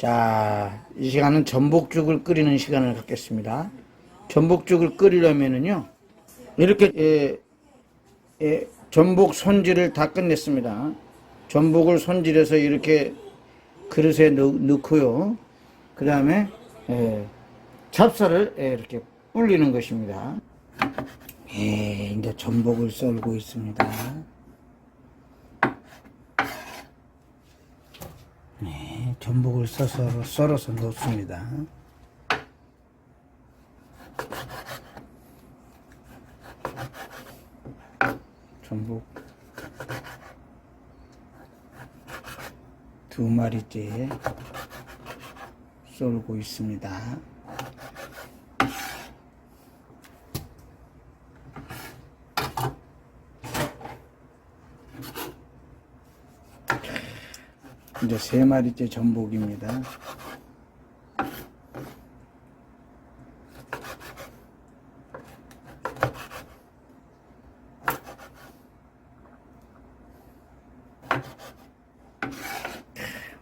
자, 이 시간은 전복죽을 끓이는 시간을 갖겠습니다. 전복죽을 끓이려면은요, 이렇게, 전복 손질을 다 끝냈습니다. 전복을 손질해서 이렇게 그릇에 넣고요. 그 다음에, 찹쌀을 이렇게 불리는 것입니다. 이제 전복을 썰고 있습니다. 네, 전복을 썰어서 넣습니다. 전복 2마리째 썰고 있습니다. 이제 3마리째 전복입니다.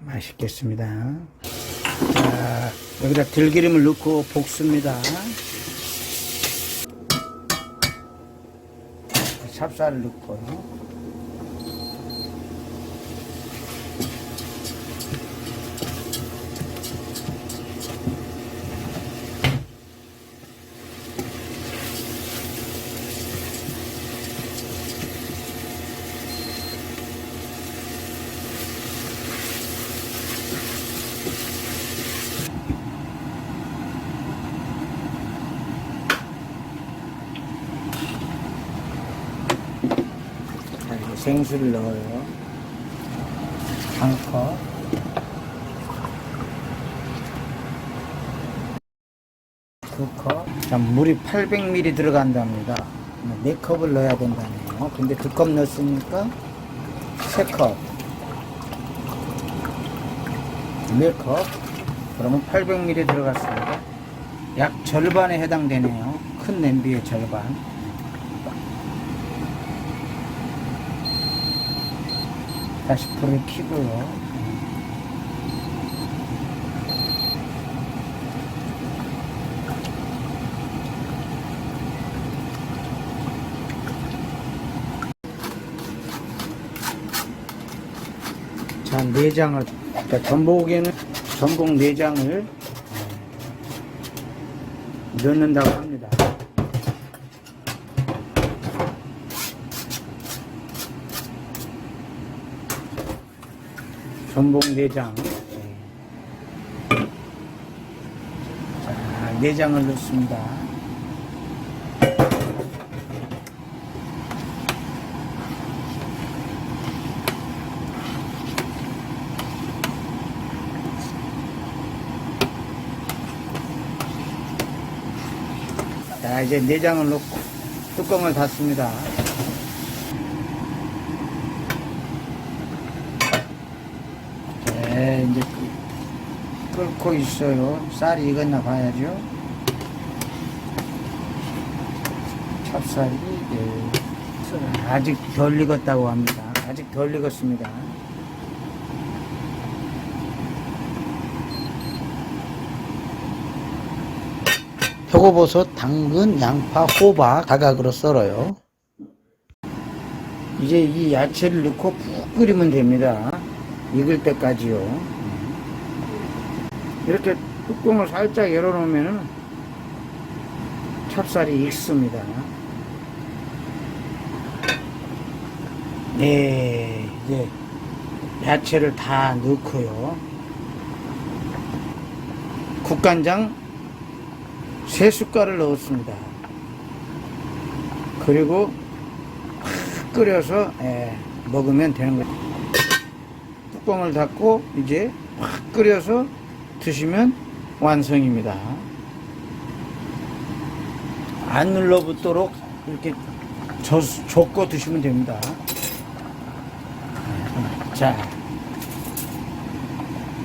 맛있겠습니다. 자, 여기다 들기름을 넣고 볶습니다. 찹쌀을 넣고요. 생수를 넣어요. 1컵. 두 컵. 자, 물이 800ml 들어간답니다. 4컵을 넣어야 된다네요. 근데 2컵 넣었으니까 3컵. 4컵. 그러면 800ml 들어갔습니다. 약 절반에 해당되네요. 큰 냄비의 절반. 다시 불을 켜고요. 자, 내장을, 전복에는 전복 내장을 넣는다고 합니다. 전복 내장. 자, 내장을 넣습니다. 자, 이제 내장을 넣고 뚜껑을 닫습니다. 네, 이제 끓고 있어요. 쌀이 익었나 봐야죠. 찹쌀이 아직 덜 익었다고 합니다. 아직 덜 익었습니다. 표고버섯, 당근, 양파, 호박 다각으로 썰어요. 이제 이 야채를 넣고 푹 끓이면 됩니다. 익을 때까지요. 이렇게 뚜껑을 살짝 열어놓으면 찹쌀이 익습니다. 네, 이제 야채를 다 넣고요. 국간장 3숟갈을 넣었습니다. 그리고 팍 끓여서 먹으면 되는 거죠. 뚜껑을 닫고 이제 확 끓여서 드시면 완성입니다. 안 눌러붙도록 이렇게 젓고 드시면 됩니다. 자,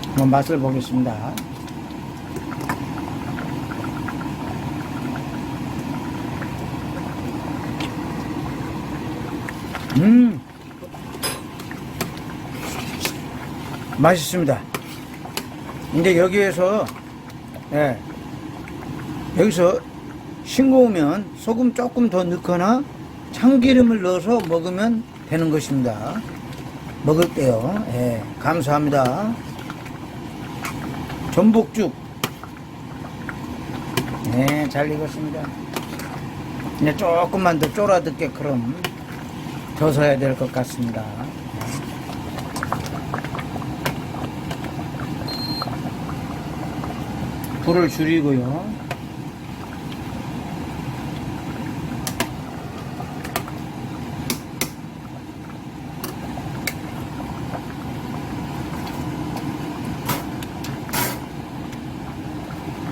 한번 맛을 보겠습니다. 맛있습니다. 이제 여기에서, 예, 여기서 싱거우면 소금 조금 더 넣거나 참기름을 넣어서 먹으면 되는 것입니다. 먹을 때요. 예, 감사합니다. 전복죽. 네, 잘 익었습니다. 이제 조금만 더 쫄아듣게 그럼 져서야 될 것 같습니다. 불을 줄이고요.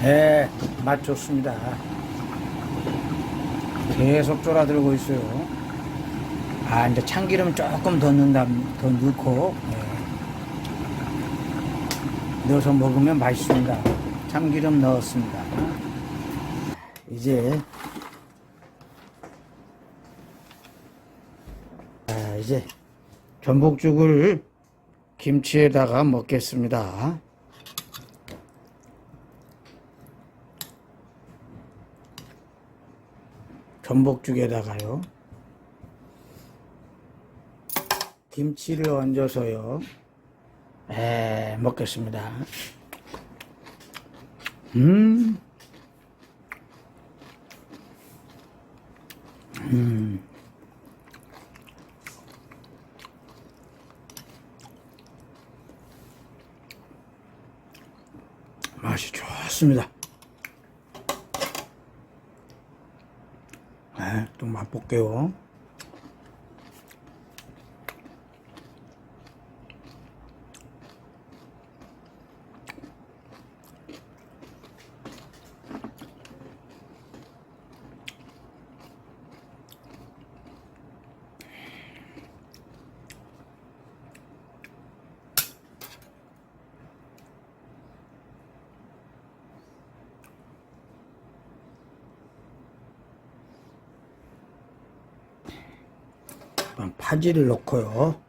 네, 맛 좋습니다. 계속 쫄아들고 있어요. 아, 이제 참기름 조금 더 더 넣고, 넣어서 먹으면 맛있습니다. 참기름 넣었습니다. 이제 전복죽을 김치에다가 먹겠습니다. 전복죽에다가요. 김치를 얹어서요. 먹겠습니다. 맛이 좋습니다. 또 맛볼게요. 파지를 넣고요.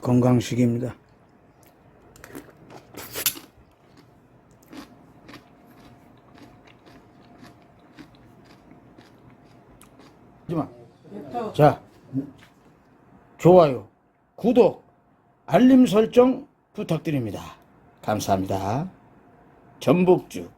건강식입니다. 자, 좋아요, 구독, 알림 설정 부탁드립니다. 감사합니다. 전복죽.